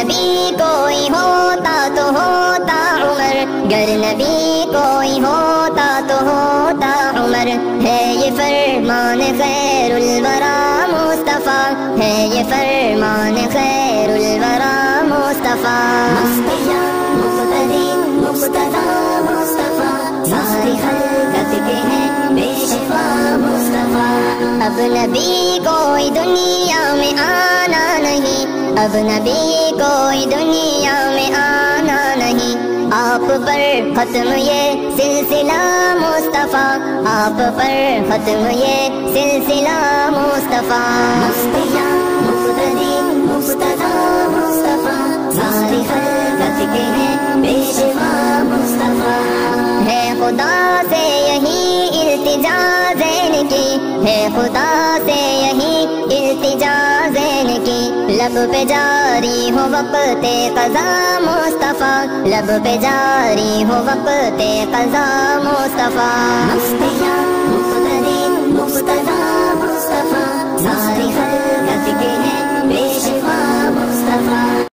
نبی کوئی ہوتا تو ہوتا عمر، گر نبی کوئی ہوتا تو ہوتا عمر، ہے یہ فرمان خیر الورا مصطفیٰ، ہے یہ فرمان خیر الورا مصطفیٰ، مصطفیٰ مقتدی مصطفیٰ مصطفیٰ، ساری خلقت کے ہیں بے شفا مصطفیٰ، اب نبی کوئی دنیا میں آنا نہیں، اب نبی کوئی دنیا میں آنا نہیں، آپ پر ختم یہ سلسلہ مصطفیٰ، آپ پر ختم یہ سلسلہ مصطفیٰ، مصطفیٰ مقتدی مصطفیٰ مصطفیٰ، ساری خلقت کے ہیں بے شفا مصطفیٰ، ہے خدا سے یہی التجا زین کی، ہے خدا سے یہی التجا زین کی، لب پہ جاری ہو وقت قضا مصطفیٰ، لب پہ جاری ہو وقت قضا مصطفیٰ،